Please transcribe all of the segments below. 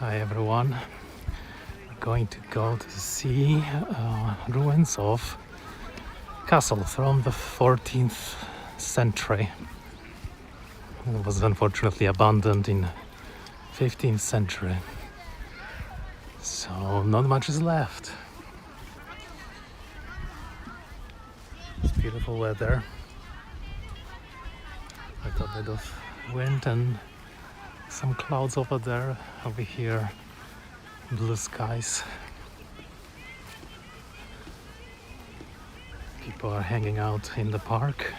Hi everyone. We're going to go to see ruins of castle from the 14th century. It was unfortunately abandoned in 15th century. So not much is left. It's beautiful weather. With a bit of wind and some clouds over there. Over here, blue skies. People are hanging out in the park.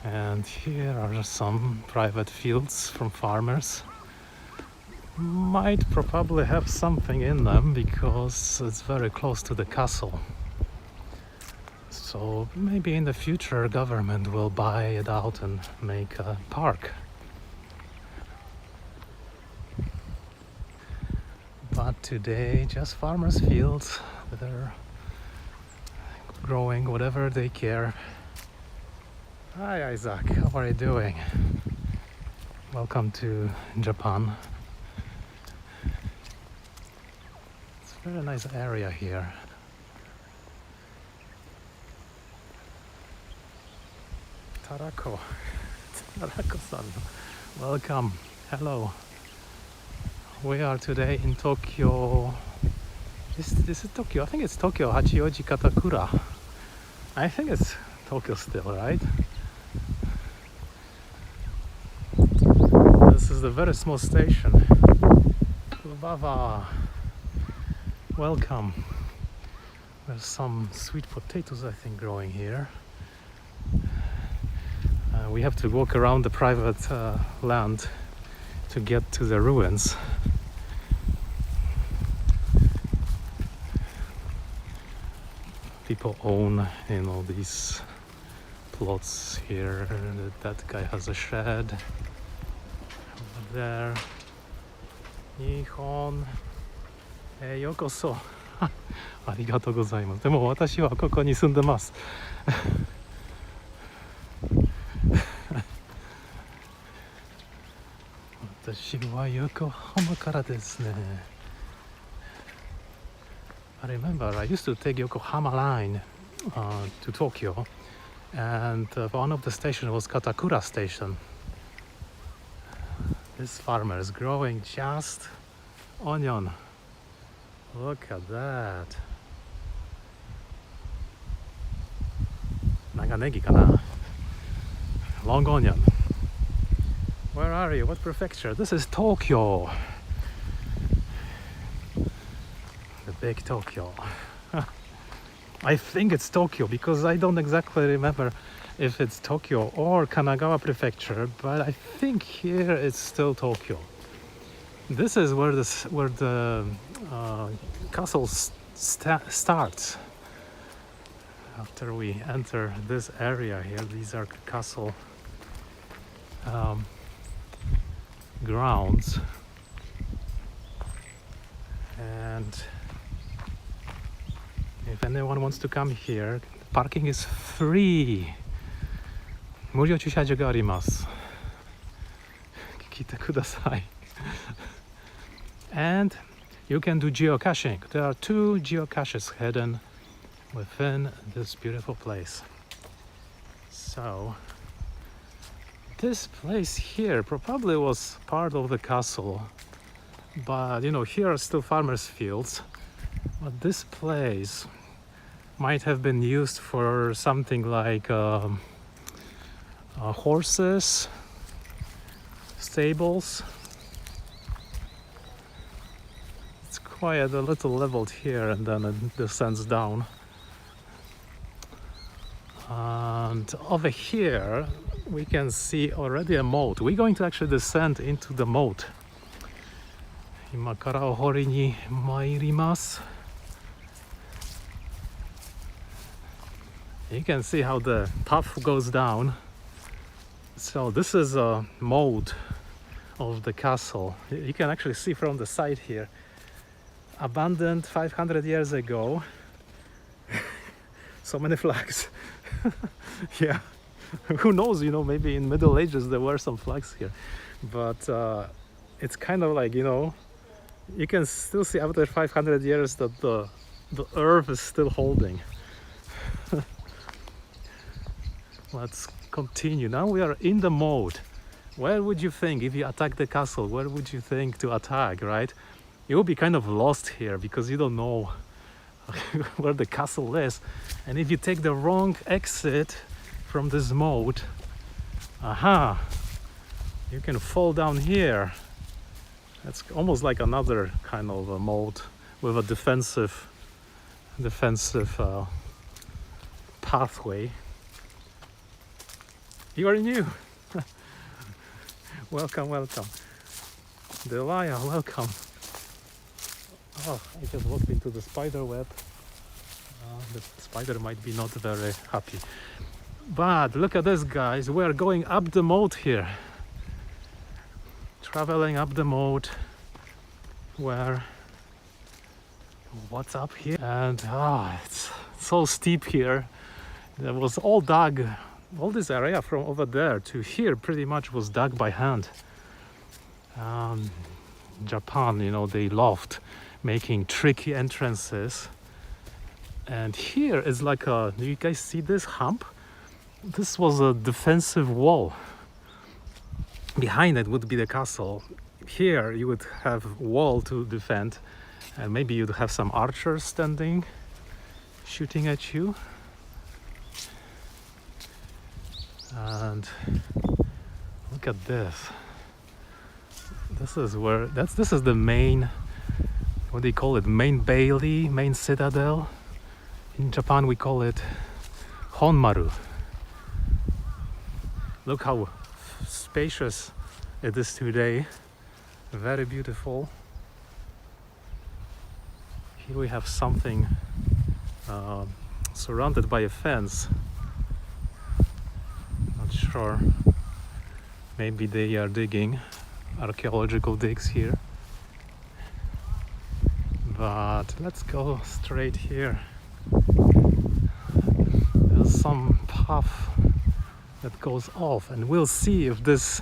And here are some private fields from farmers. Might probably have something in them because it's very close to the castle. So maybe in the future government will buy it out and make a park. But today just farmers' fields. They're growing whatever they care. Hi Isaac, how are you doing? Welcome to Japan. It's a very nice area here. Tarako-san, welcome. Hello. We are today in Tokyo. This is Tokyo. I think it's Tokyo Hachioji Katakura. I think it's Tokyo still, right? This is the very small station. Bava. Welcome. There's some sweet potatoes, I think, growing here. We have to walk around the private land to get to the ruins. People own, these plots here. That guy has a shed over there. Nihon, yokoso. ありがとうございます。でも私はここに住んでます。私は横浜からですね。I remember I used to take Yokohama line to Tokyo, and one of the stations was Katakura station. This farmer is growing just onion. Look at that. Naganegi kana? Long onion. Where are you? What prefecture? This is Tokyo. The big Tokyo. I think it's Tokyo because I don't exactly remember if it's Tokyo or Kanagawa prefecture, but I think here it's still Tokyo. This is where the castle starts. After we enter this area here, these are castle grounds, and if anyone wants to come here, parking is free. 無料駐車場があります。来てください。And you can do geocaching. There are 2 geocaches hidden within this beautiful place. So this place here probably was part of the castle, but here are still farmers' fields. But this place might have been used for something like horses, stables. It's quite a little leveled here and then it descends down. And over here we can see already a moat. We're going to actually descend into the moat. 今からお堀に参ります。You can see how the path goes down. So this is a moat of the castle. You can actually see from the side here. Abandoned 500 years ago. So many flags. Yeah, who knows, you know, maybe in Middle Ages there were some flags here, but it's kind of like, you know, you can still see after 500 years that the earth is still holding. Let's continue. Now we are in the mode. Where would you think, if you attack the castle, where would you think to attack, right? You will be kind of lost here because you don't know where the castle is. And if you take the wrong exit from this mode, you can fall down here. That's almost like another kind of a mode with a defensive pathway. You are new. Welcome, welcome. Delia, welcome. Oh, I just walked into the spider web. The spider might be not very happy. But look at this, guys. We are going up the moat here. Traveling up the moat. What's up here? And it's so steep here. There was all dug. All this area from over there to here pretty much was dug by hand. Japan, you know, they loved making tricky entrances. And here is like do you guys see this hump? This was a defensive wall. Behind it would be the castle. Here you would have wall to defend, and maybe you'd have some archers standing, shooting at you. And look at this. This is where this is the main, what do you call it? Main bailey, main citadel. In Japan we call it Honmaru. Look how spacious it is today. Very beautiful. Here we have something surrounded by a fence. Not sure. Maybe they are digging archaeological digs here. But let's go straight here. There's some path that goes off, and we'll see if this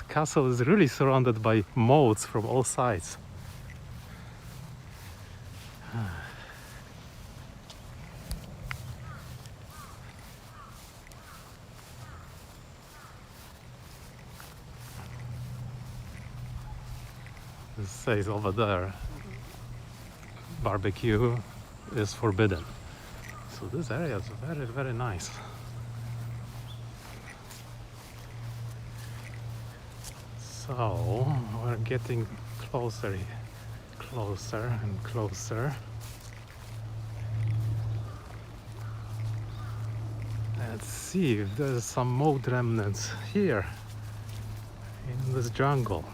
castle is really surrounded by moats from all sides. It says over there, barbecue is forbidden. So this area is very, very nice. So we're getting closer and closer. Let's see if there's some moat remnants here in this jungle.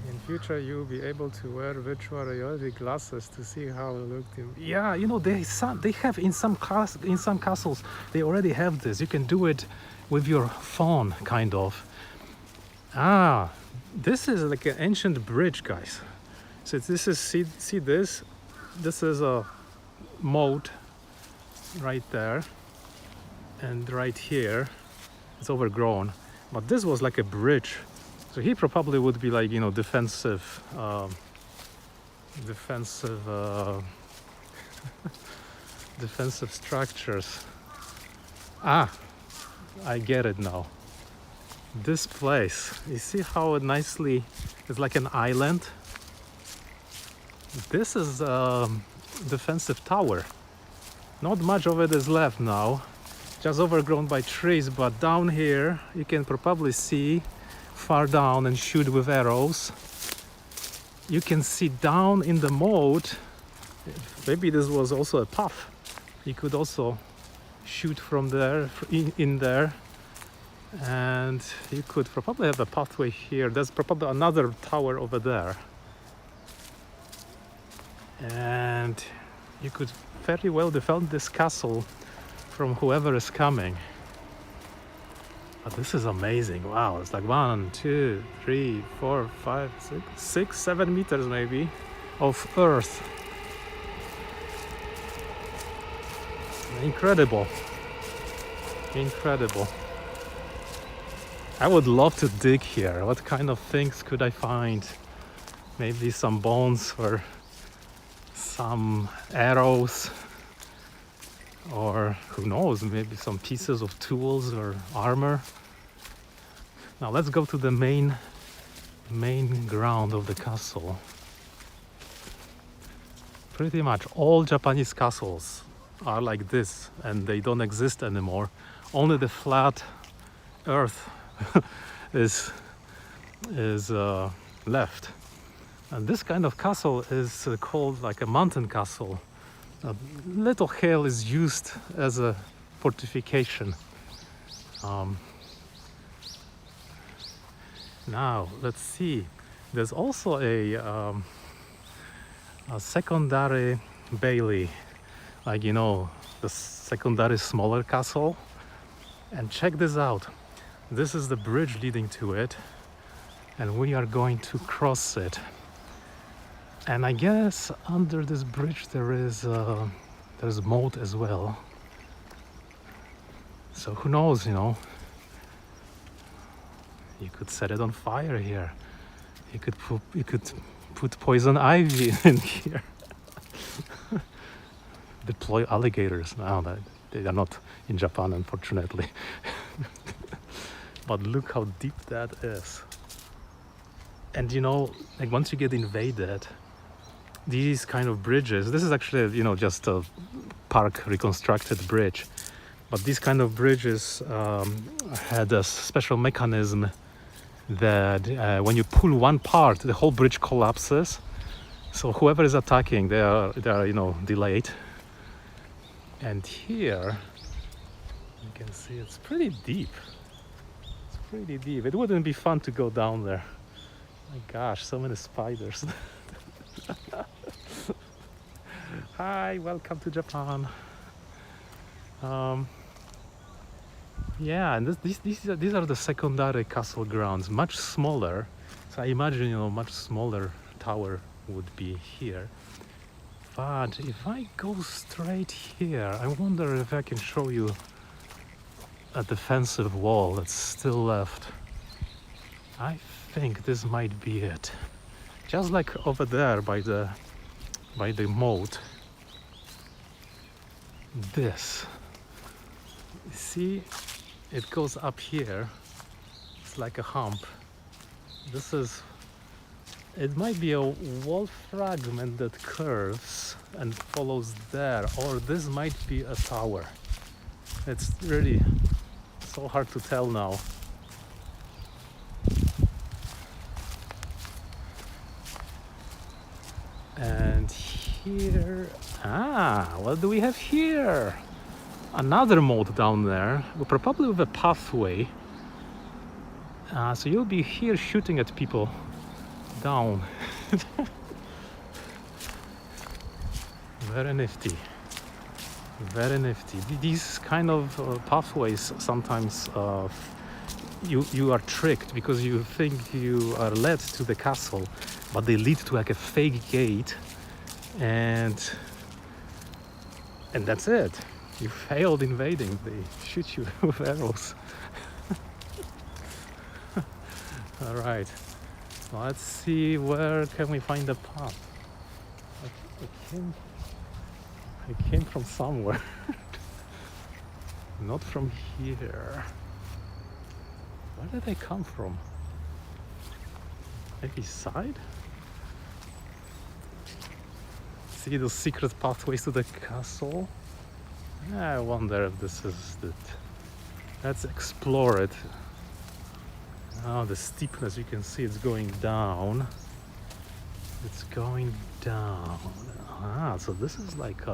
In future you'll be able to wear virtual reality glasses to see how it looked. Yeah, you know, they have in some castles they already have this. You can do it with your phone, kind of. This is like an ancient bridge, guys. So this is, see this? This is a moat right there, and right here it's overgrown. But this was like a bridge. So he probably would be like, you know, defensive defensive structures. I get it now. This place, you see how it nicely, it's like an island. This is a defensive tower. Not much of it is left now, just overgrown by trees, but down here you can probably see far down and shoot with arrows. You can see down in the moat, maybe this was also a path. You could also shoot from there, in there. And you could probably have a pathway here. There's probably another tower over there. And you could very well defend this castle from whoever is coming. But this is amazing. Wow, it's like 1, 2, 3, 4, 5, 6, 7 meters maybe of earth. Incredible. Incredible. I would love to dig here. What kind of things could I find? Maybe some bones or some arrows, or who knows, maybe some pieces of tools or armor. Now let's go to the main ground of the castle. Pretty much all Japanese castles are like this, and they don't exist anymore. Only the flat earth is left. And this kind of castle is called like a mountain castle. A little hill is used as a fortification. Now let's see. There's also a secondary bailey, like, you know, the secondary smaller castle. And check this out. This is the bridge leading to it, and we are going to cross it. And I guess under this bridge there's a moat as well. So who knows, you know? You could set it on fire here. You could put poison ivy in here. Deploy alligators. Now they are not in Japan, unfortunately. But look how deep that is. And you know, like once you get invaded, these kind of bridges, this is actually, you know, just a park reconstructed bridge, but these kind of bridges had a special mechanism that when you pull one part, the whole bridge collapses. So whoever is attacking, they are you know, delayed. And here you can see it's pretty deep. It's pretty deep. It wouldn't be fun to go down there. My gosh, so many spiders. Hi, welcome to Japan. Yeah, and these are the secondary castle grounds, much smaller. So I imagine, you know, much smaller tower would be here. But if I go straight here, I wonder if I can show you a defensive wall that's still left. I think this might be it. Just like over there by the moat. This. You see, it goes up here. It's like a hump. This is, it might be a wall fragment that curves and follows there, or this might be a tower. It's really so hard to tell now. And here, what do we have here? Another moat down there, probably with a pathway. So you'll be here shooting at people down. Very nifty. Very nifty. These kind of pathways sometimes you are tricked because you think you are led to the castle, but they lead to like a fake gate, and that's it. You failed invading. They shoot you with arrows. All right. Let's see, where can we find the path? I came from somewhere. Not from here. Where did I come from? Maybe side? See those secret pathways to the castle? I wonder if this is it. Let's explore it. Now the steepness, you can see it's going down. It's going down. So this is like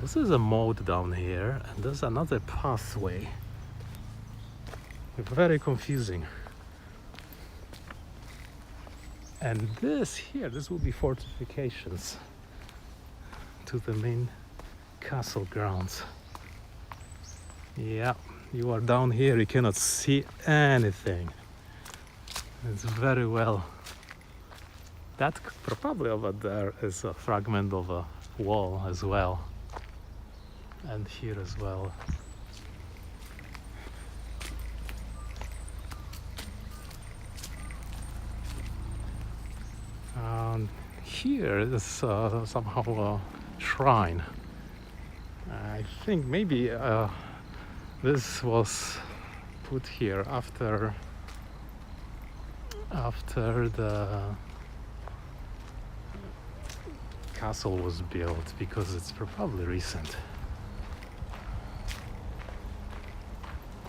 this is a moat down here, and there's another pathway. Very confusing. And this here, this will be fortifications to the main castle grounds. Yeah, you are down here, you cannot see anything. It's very well. That probably over there is a fragment of a wall as well. and here as well. Here is somehow a shrine. I think maybe this was put here after the castle was built, because it's probably recent.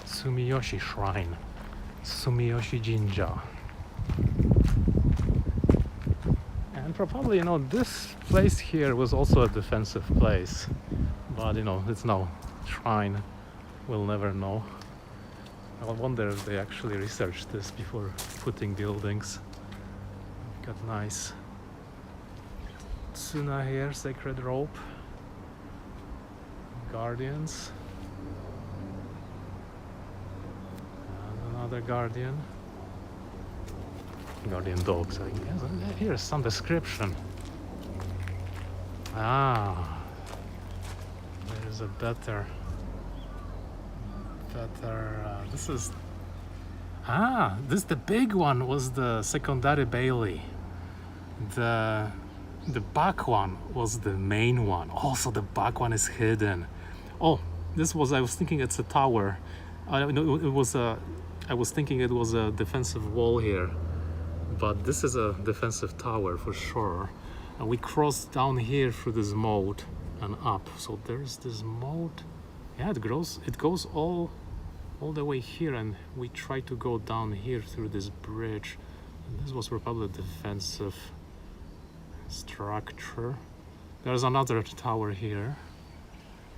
Sumiyoshi Shrine, Sumiyoshi Jinja. And probably, this place here was also a defensive place, but it's now shrine. We'll never know. I wonder if they actually researched this before putting buildings. Got nice Tsuna here, sacred rope, guardians, and another guardian dogs, I guess. And here's some description. There's a better this is the big one was the secondary bailey. The back one was the main one. Also, the back one is hidden. I was thinking it's a tower. I was thinking it was a defensive wall here, but this is a defensive tower for sure. And we crossed down here through this moat and up. So there's this moat. Yeah, it goes all the way here, and we try to go down here through this bridge. And this was probably a defensive structure. There's another tower here,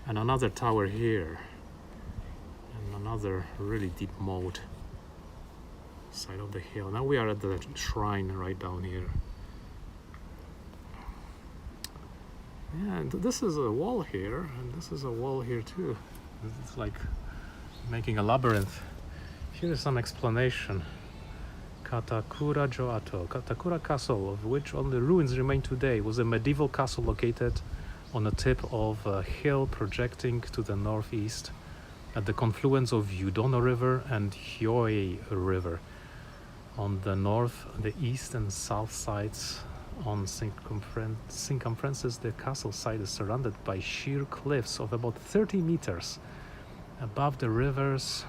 and another tower here, and another really deep moat side of the hill. Now we are at the shrine right down here. Yeah, and this is a wall here, and this is a wall here too. It's like making a labyrinth. Here is some explanation. Katakura Joato. Katakura Castle, of which only ruins remain today, was a medieval castle located on the tip of a hill projecting to the northeast at the confluence of Yudono River and Hyoi River. On the north, the east and south sides on circumferences, the castle site is surrounded by sheer cliffs of about 30 meters above the rivers.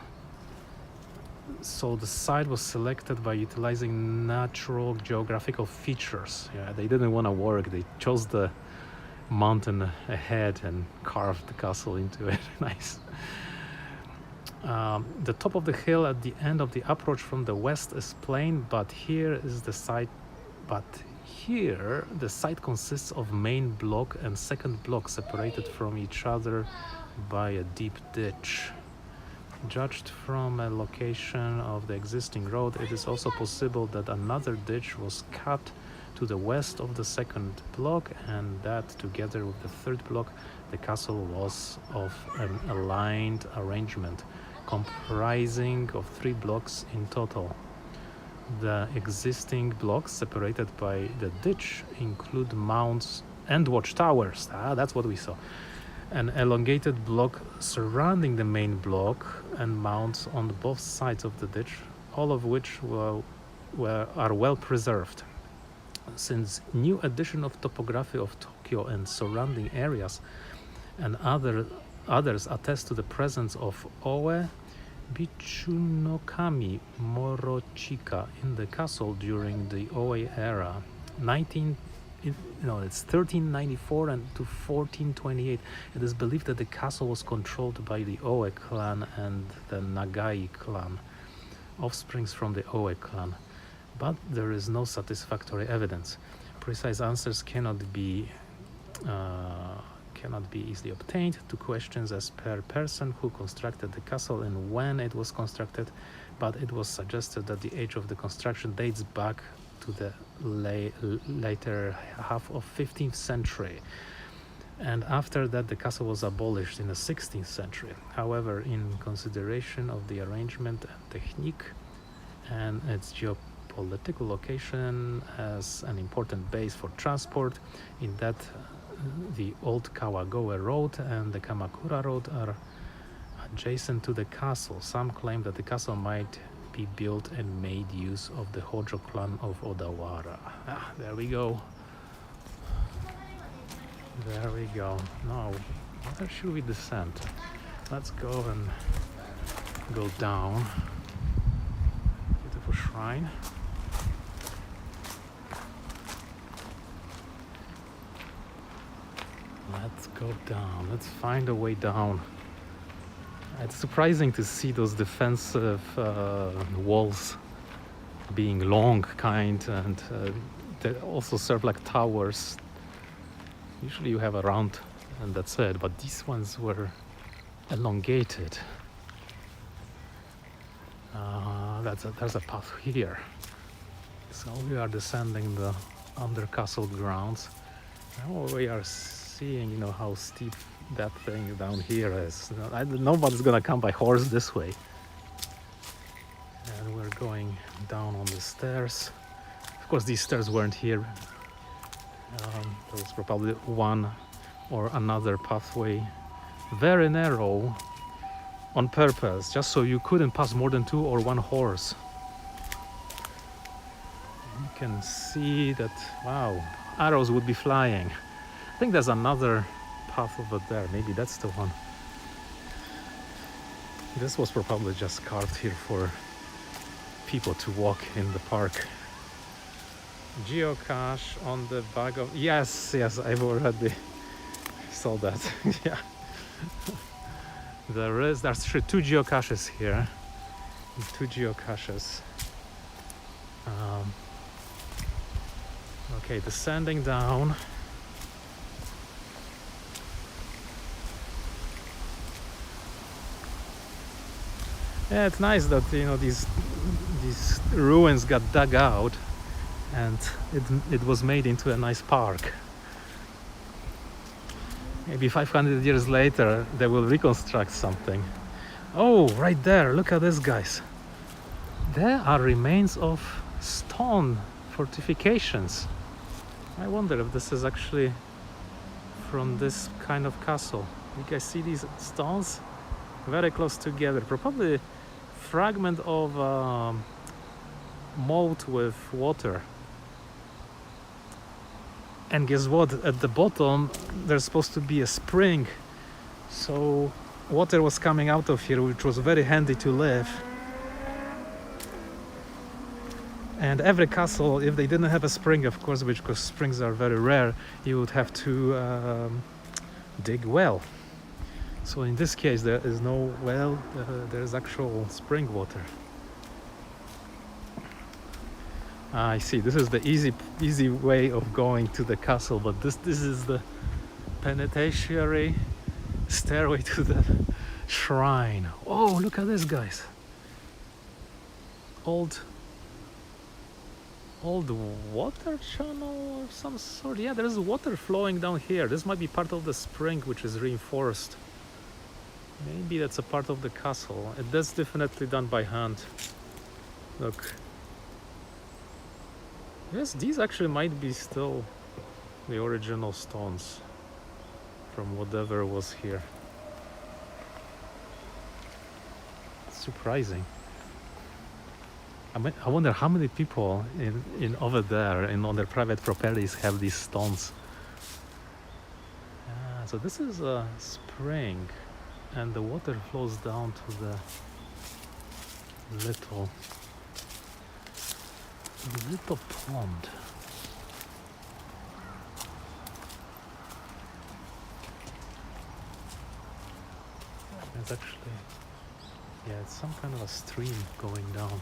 So the site was selected by utilizing natural geographical features. Yeah, they didn't want to work. They chose the mountain ahead and carved the castle into it. Nice. The top of the hill at the end of the approach from the west is plain, but here the site consists of main block and second block separated from each other by a deep ditch. Judged from a location of the existing road, it is also possible that another ditch was cut to the west of the second block, and that together with the third block, the castle was of an aligned arrangement comprising of 3 blocks in total. The existing blocks separated by the ditch include mounds and watchtowers. That's what we saw. An elongated block surrounding the main block and mounds on both sides of the ditch, all of which are well preserved. Since new addition of topography of Tokyo and surrounding areas and others attest to the presence of Oe Bichunokami Morochika in the castle during the Oe era, 1394 and to 1428. It is believed that the castle was controlled by the Oe clan and the Nagai clan, offsprings from the Oe clan, but there is no satisfactory evidence. Precise answers cannot be easily obtained to questions as per person who constructed the castle and when it was constructed, but it was suggested that the age of the construction dates back to the later half of 15th century, and after that the castle was abolished in the 16th century. However, in consideration of the arrangement and technique and its geopolitical location as an important base for transport in that the old Kawagoe Road and the Kamakura Road are adjacent to the castle. Some claim that the castle might be built and made use of the Hojo clan of Odawara. There we go. There we go. Now, where should we descend? Let's go and go down. Beautiful shrine. Let's go down. Let's find a way down. It's surprising to see those defensive walls being long, kind, and they also serve like towers. Usually you have a round and that's it, but these ones were elongated. There's a path here. So we are descending the under castle grounds. Now we are seeing, how steep that thing down here is. Nobody's gonna come by horse this way. And we're going down on the stairs. Of course, these stairs weren't here. There was probably one or another pathway, very narrow, on purpose, just so you couldn't pass more than 2 or 1 horse. You can see that, wow, arrows would be flying. I think there's another path over there. Maybe that's the one. This was probably just carved here for people to walk in the park. Geocache on the back of... Yes, I've already saw that. Yeah. There's 2 geocaches here. 2 geocaches. Okay, descending down. Yeah, it's nice that these ruins got dug out and it was made into a nice park. Maybe 500 years later they will reconstruct something. Oh, right there, look at this, guys. There are remains of stone fortifications. I wonder if this is actually from this kind of castle. You guys see these stones? Very close together. Probably fragment of moat with water. And guess what? At the bottom there's supposed to be a spring. So water was coming out of here, which was very handy to live. And every castle, if they didn't have a spring, of course, because springs are very rare, you would have to dig well. So in this case there is no well, there is actual spring water. I see, this is the easy way of going to the castle, but this is the penitentiary stairway to the shrine. Oh, look at this, guys. Old water channel of some sort. Yeah, there is water flowing down here. This might be part of the spring, which is reinforced. Maybe that's a part of the castle. That's definitely done by hand. Look. Yes, these actually might be still the original stones from whatever was here. It's surprising. I wonder how many people in over there on their private properties have these stones. So this is a spring, and the water flows down to the little pond. It's actually, yeah, it's some kind of a stream going down.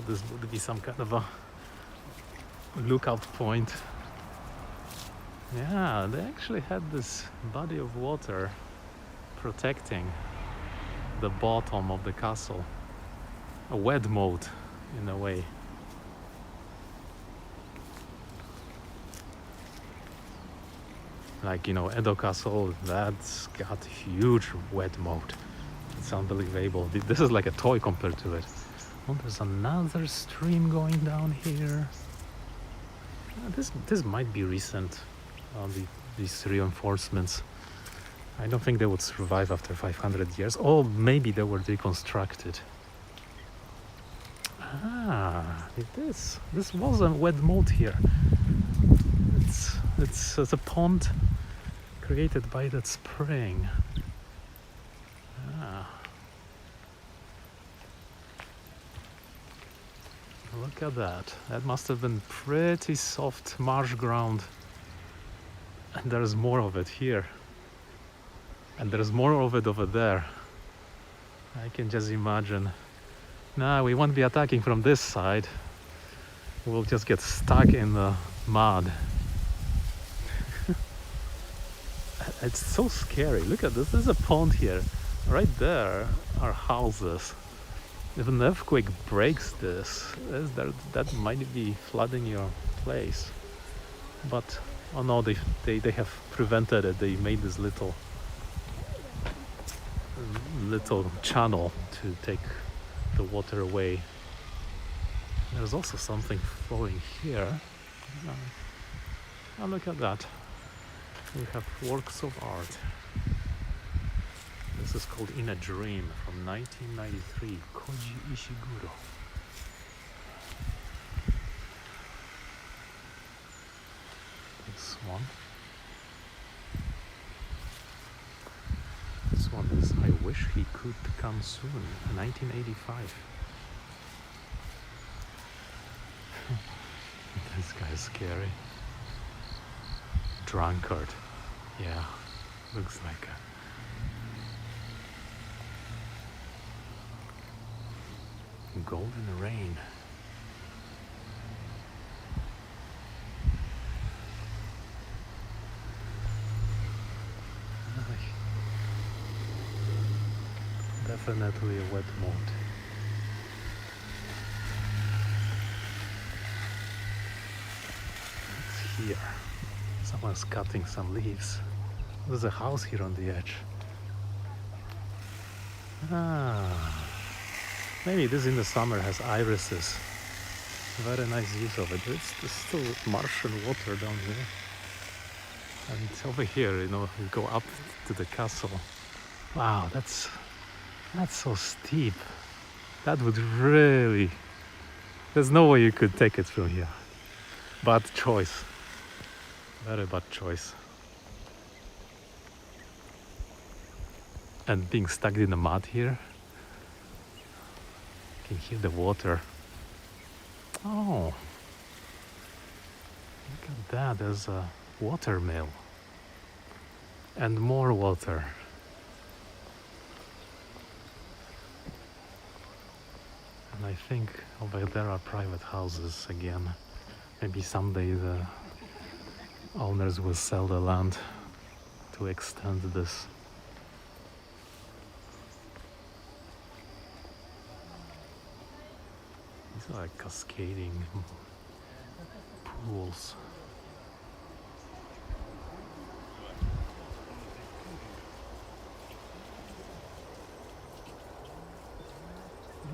This would be some kind of a lookout point. Yeah, they actually had this body of water protecting the bottom of the castle. A wet moat, in a way. Like, Edo Castle, that's got huge wet moat. It's unbelievable. This is like a toy compared to it. Oh, there's another stream going down here. This might be recent. These reinforcements. I don't think they would survive after 500 years. Or maybe they were reconstructed. This was a wet moat here. It's a pond created by that spring. Look at that. That must have been pretty soft marsh ground. And there's more of it here. And there's more of it over there. I can just imagine. Nah, we won't be attacking from this side. We'll just get stuck in the mud. It's so scary. Look at this. There's a pond here. Right there are houses. If an earthquake breaks this, that might be flooding your place. But oh no, they have prevented it. They made this little channel to take the water away. There's also something flowing here. Oh, look at that. We have works of art. This is called In a Dream from 1993, Koji Ishiguro. This one is I Wish He Could Come Soon, 1985. This guy is scary. Drunkard. Yeah, looks like a golden rain. Definitely a wet moat. It's here. Someone's cutting some leaves. There's a house here on the edge. Maybe this in the summer has irises. Very nice use of it. It's still Martian water down here. And over here, you go up to the castle. Wow, that's so steep. That would really... There's no way you could take it from here. Bad choice. Very bad choice. And being stuck in the mud here. You can hear the water. Oh. Look at that. There's a water mill. And more water. And I think over there are private houses again. Maybe someday the owners will sell the land to extend this. These are like cascading pools.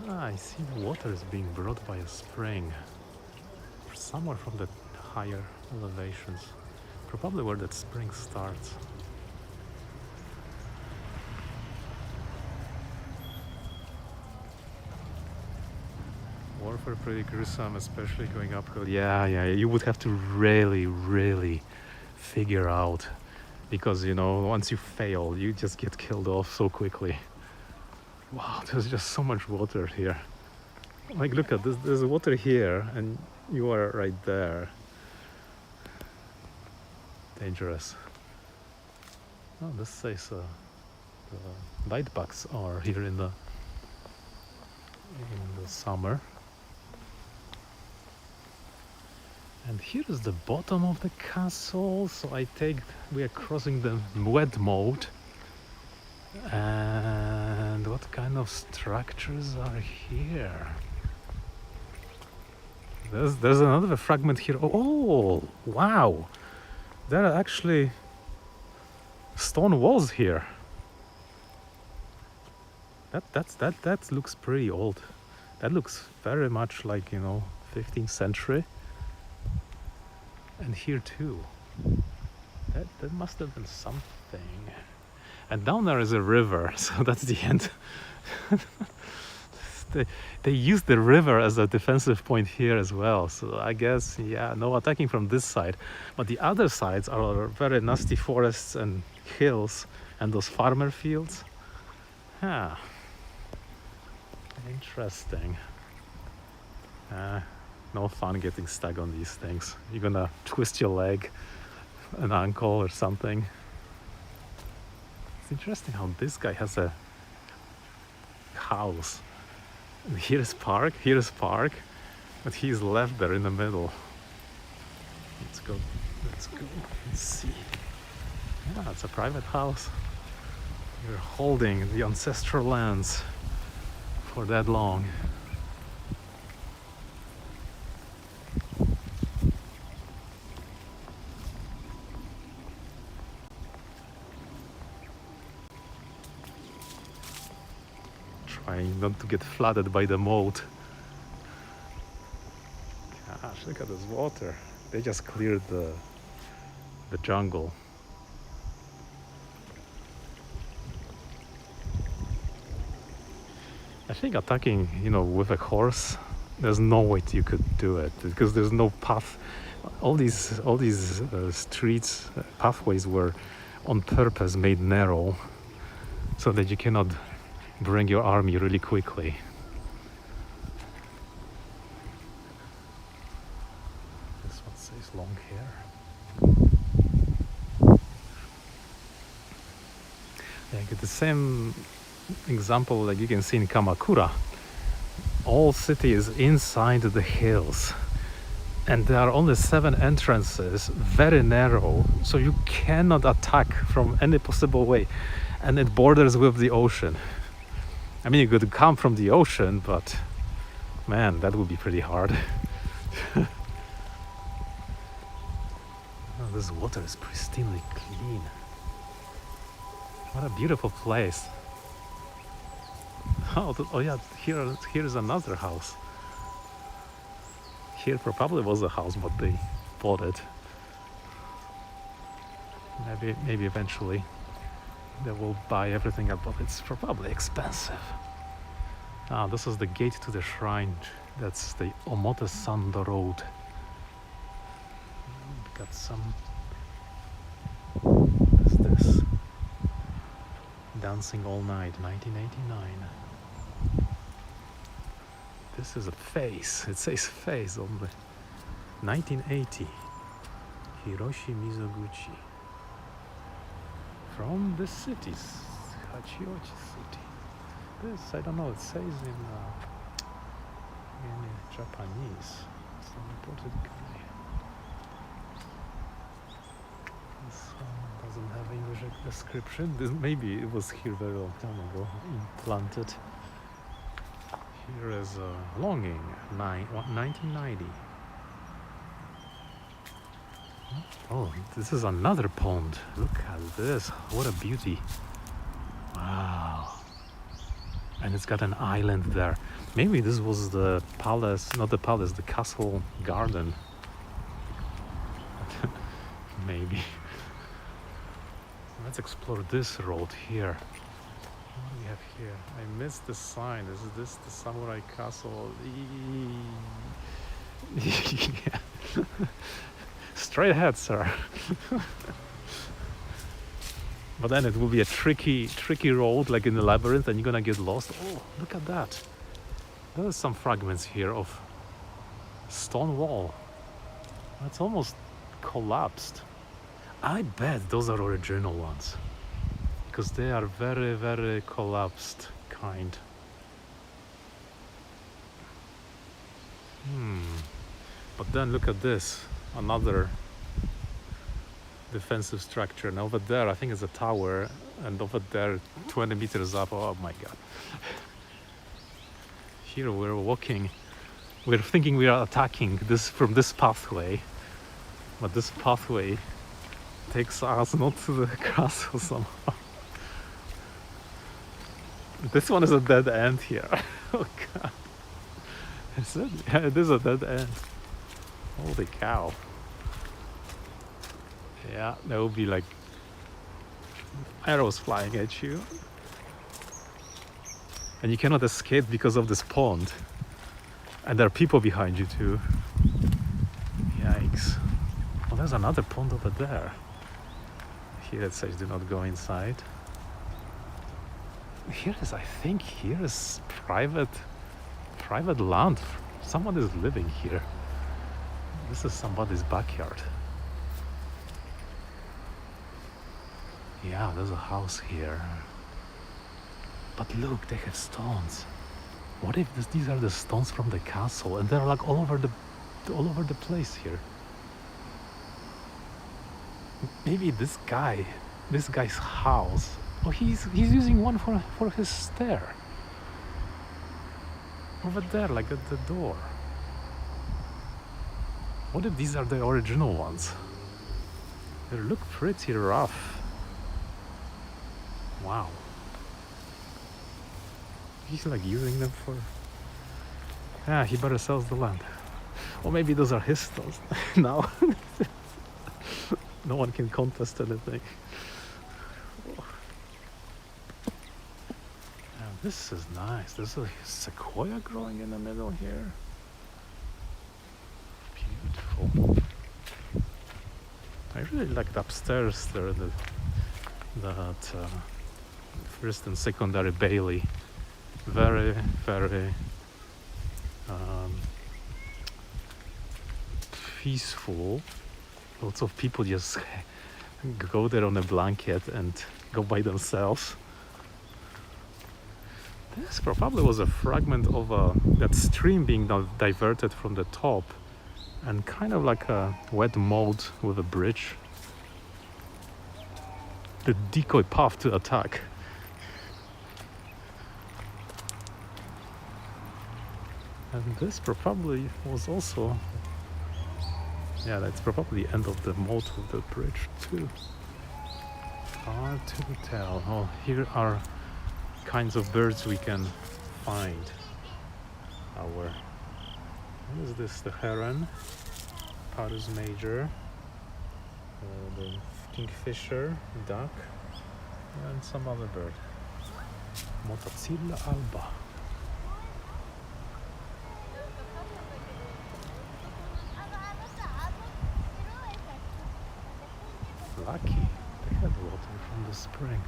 I see the water is being brought by a spring. Somewhere from the higher elevations. Probably where that spring starts. Warfare pretty gruesome, especially going uphill. Yeah, you would have to really figure out, because once you fail, you just get killed off so quickly. Wow, there's just so much water here. Like, look at this, there's water here and you are right there. Dangerous. Oh, this says the light bugs are here in the summer. And here is the bottom of the castle, so I take we are crossing the wet moat. And what kind of structures are here? There's another fragment here. Oh, wow! There are actually stone walls here. That looks pretty old. That looks very much like 15th century. And here too. That must have been something. And down there is a river, so that's the end. they use the river as a defensive point here as well. So I guess, yeah, no attacking from this side. But the other sides are very nasty forests and hills and those farmer fields. Huh. Interesting. No fun getting stuck on these things. You're gonna twist your leg, an ankle or something. It's interesting how this guy has a house. And here's park, but he's left there in the middle. Let's go, let's see. Yeah, it's a private house. You're holding the ancestral lands for that long. Trying not to get flooded by the moat. Gosh, look at this water. They just cleared the jungle. I think attacking, with a horse, there's no way you could do it because there's no path. All these streets, pathways were on purpose made narrow so that you cannot bring your army really quickly. This one says long hair. Yeah, get the same example like you can see in Kamakura. All city is inside the hills and there are only 7 entrances, very narrow, so you cannot attack from any possible way, and it borders with the ocean. I mean, you could come from the ocean, but man, that would be pretty hard. Oh, this water is pristinely clean. What a beautiful place. Oh yeah, here is another house. Here probably was a house, but they bought it. Maybe eventually they will buy everything up, but it's probably expensive. This is the gate to the shrine. That's the Omote Sando Road. We've got some. What is this? Dancing All Night, 1989. This is a face. It says face on the 1980. Hiroshi Mizoguchi. From the cities, Hachiochi city. This, I don't know, it says in Japanese. Some imported guy. This one doesn't have English description. Maybe it was here very long time ago, implanted. Here is Longing, 1990. Oh, this is another pond. Look at this. What a beauty. Wow. And it's got an island there. Maybe this was the palace, not the palace, the castle garden. Maybe. Let's explore this road here. What do we have here? I missed the sign. Is this the samurai castle? Yeah. Straight ahead, sir. But then it will be a tricky road, like in the labyrinth, and you're gonna get lost. Oh, look at that. There's some fragments here of stone wall. It's almost collapsed. I bet those are original ones, because they are very, very collapsed kind. But then look at this, another defensive structure, and over there I think it's a tower, and over there 20 meters up, oh my god. Here we're walking, we're thinking we are attacking this from this pathway, but this pathway takes us not to the castle somehow. This one is a dead end here. Oh god. Is it? Yeah, it is a dead end. Holy cow. Yeah, there will be like arrows flying at you. And you cannot escape because of this pond. And there are people behind you too. Yikes. Well, there's another pond over there. Here it says do not go inside. Here is, I think, here is private land. Someone is living here. This is somebody's backyard. Yeah, there's a house here. But look, they have stones. What if these are the stones from the castle and they're like all over the place here? Maybe this guy's house. Oh, he's using one for his stair. Over there, like at the door. What if these are the original ones? They look pretty rough. Wow. He's like using them for... Yeah, he better sells the land. Or maybe those are his stones. No. No one can contest anything. This is nice. There's a sequoia growing in the middle here. Beautiful. I really liked upstairs there, that first and secondary Bailey. Very, very peaceful. Lots of people just go there on a blanket and go by themselves. This probably was a fragment of that stream being diverted from the top, and kind of like a wet mold with a bridge. The decoy path to attack. And this probably was also... Yeah, that's probably the end of the moat of the bridge too. Hard to tell. Oh, here are kinds of birds we can find. What is this? The heron, Parus major, the kingfisher, duck, and some other bird. Motacilla alba. Lucky, they had water from the spring.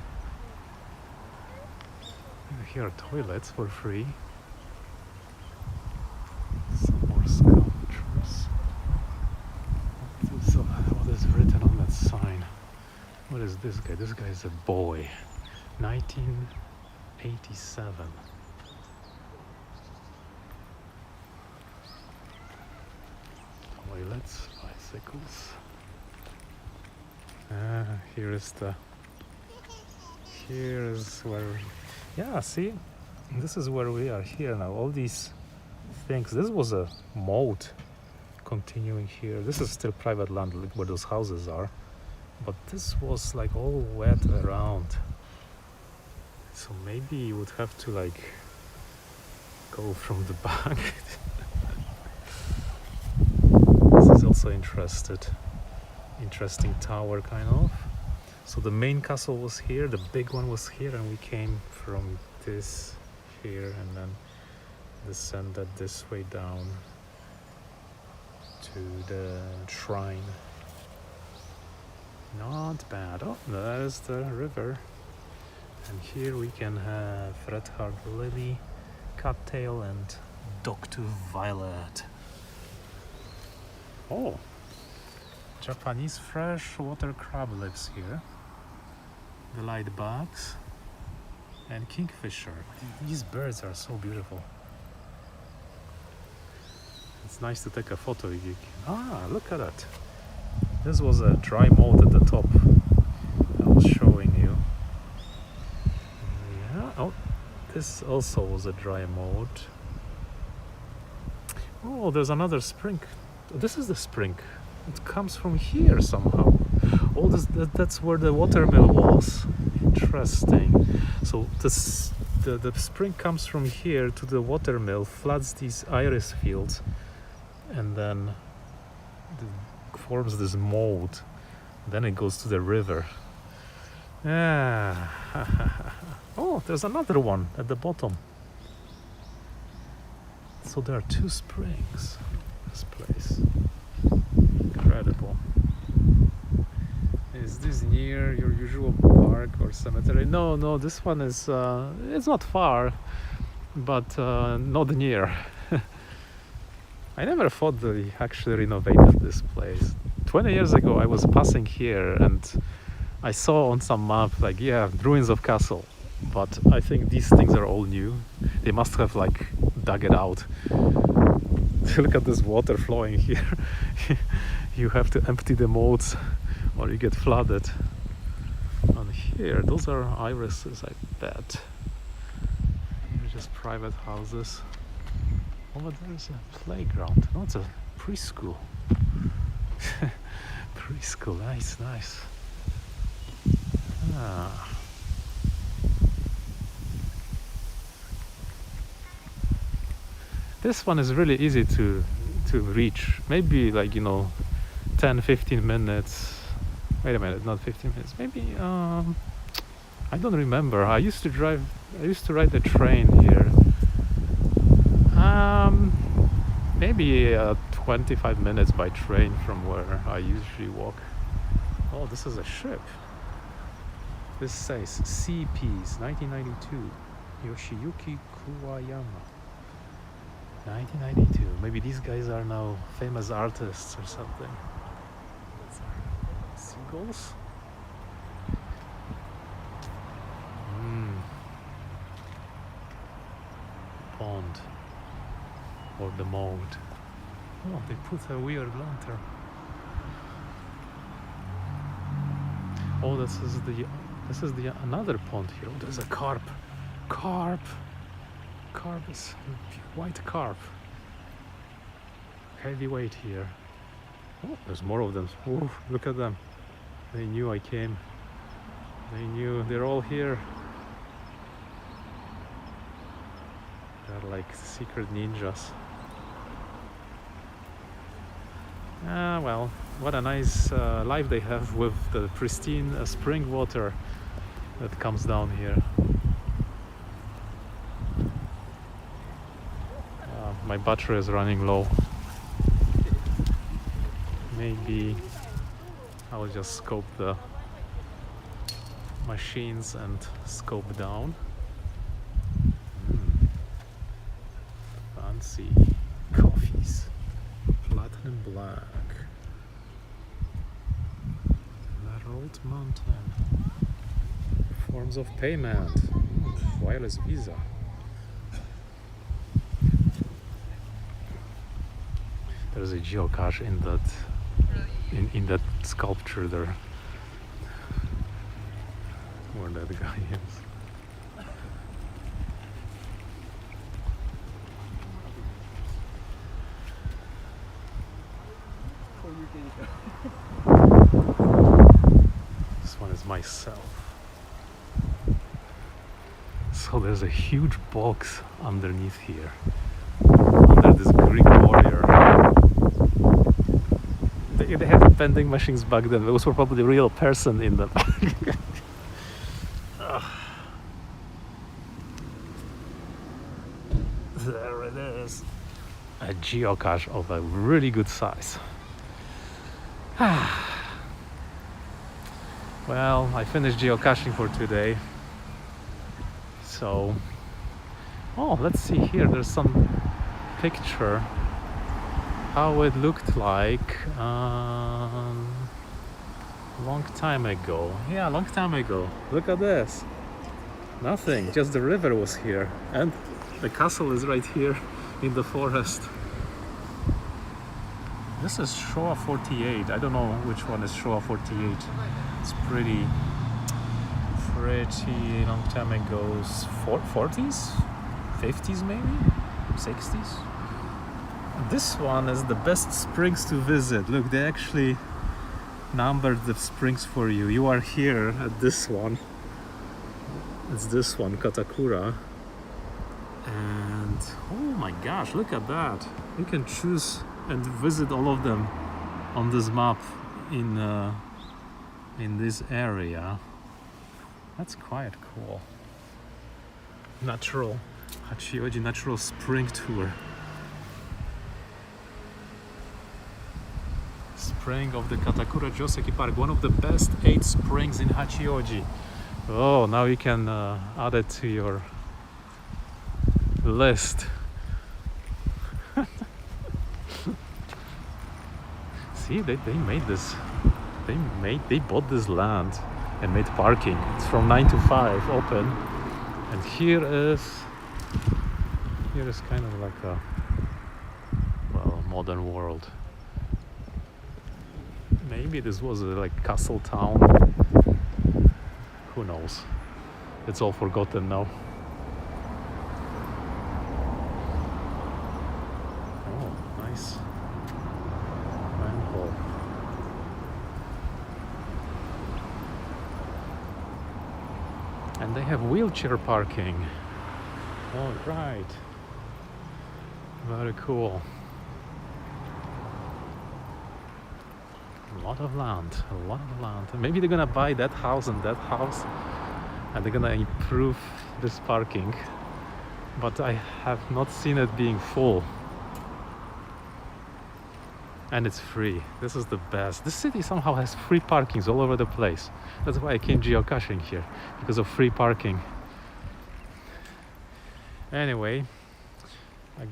Here are toilets for free. Some more sculptures. What is written on that sign? What is this guy? This guy is a boy. 1987. Toilets, bicycles. Here is where... Yeah, see? This is where we are here now. All these things. This was a moat continuing here. This is still private land where those houses are. But this was like all wet around. So maybe you would have to like go from the back. This is also interesting tower kind of. So the main castle was here, the big one was here, and we came from this here and then descended this way down to the shrine. Not bad. Oh, there's the river. And here we can have red-heart lily, cattail, and dogtooth violet. Oh, Japanese freshwater crab lives here. The light bugs and kingfisher. These birds are so beautiful. It's nice to take a photo. Look at that. This was a dry mold at the top I was showing you. Yeah. Oh, this also was a dry mold. Oh, there's another spring. This is the spring. It comes from here somehow. Oh, that's where the watermill was. Interesting. So the spring comes from here to the watermill, floods these iris fields, and then forms this mold Then it goes to the river. Yeah. Oh, there's another one at the bottom. So there are 2 springs. This place. Incredible. Is this near your usual park or cemetery? No, this one is, it's not far, but not near. I never thought they actually renovated this place. 20 years ago I was passing here and I saw on some map like, yeah, ruins of castle, but I think these things are all new. They must have like dug it out. Look at this water flowing here. You have to empty the moats or you get flooded. And here, those are irises, I bet. They're just private houses. Oh, but there's a playground. No, it's a preschool. Preschool, nice. Ah. This one is really easy to reach. Maybe like, 10-15 minutes. Wait a minute, not 15 minutes. Maybe I don't remember. I used to ride the train here. Maybe 25 minutes by train from where I usually walk. Oh, this is a ship. This says Sea Peas 1992 Yoshiyuki Kuwayama. 1992. Maybe these guys are now famous artists or something. These are seagulls. Pond or the moat. Oh, they put a weird lantern. Oh, this is the another pond here. Oh, there's a carp. Carp is white carp. Heavyweight here. Oh, there's more of them. Oh, look at them. They knew I came. They knew. They're all here. They're like secret ninjas. Well, what a nice life they have with the pristine spring water that comes down here. My battery is running low. Maybe I'll just scope the machines and scope down. Fancy coffees. Platinum Black. La Road Mountain. Forms of payment. Wireless Visa. There's a geocache in that sculpture there. Where that guy is. This one is myself. So there's a huge box underneath here, under this Greek warrior. They had vending machines back then. Those were probably a real person in them. There it is. A geocache of a really good size. Well, I finished geocaching for today. So, oh, let's see here. There's some picture how it looked like long time ago. Yeah, long time ago. Look at this. Nothing, just the river was here and the castle is right here in the forest. This is Showa 48. I don't know which one is Showa 48. It's pretty long time ago. 40s? 50s maybe? 60s? This one is the best springs to visit. Look, they actually numbered the springs for you. You are here at this one. It's this one, Katakura. And oh my gosh, look at that. You can choose and visit all of them on this map in in this area. That's quite cool. Natural Hachioji Natural Spring Tour. Spring of the Katakura Joseki Park, one of the best 8 springs in Hachioji. Oh, now you can add it to your list. See, they made this. They bought this land and made parking. It's from 9 to 5 open, and here is kind of like a, well, modern world. Maybe this was like castle town. Who knows? It's all forgotten now. Oh, nice manhole. And they have wheelchair parking. All right. Very cool. A lot of land. Maybe they're gonna buy that house and that house, and they're gonna improve this parking. But I have not seen it being full. And it's free. This is the best. This city somehow has free parkings all over the place. That's why I came geocaching here, because of free parking. Anyway, I'm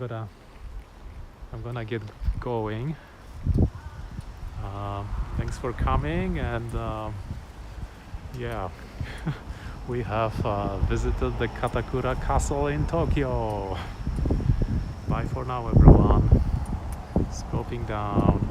gonna get going. Thanks for coming, and yeah, we have visited the Katakura Castle in Tokyo. Bye for now, everyone. Scoping down.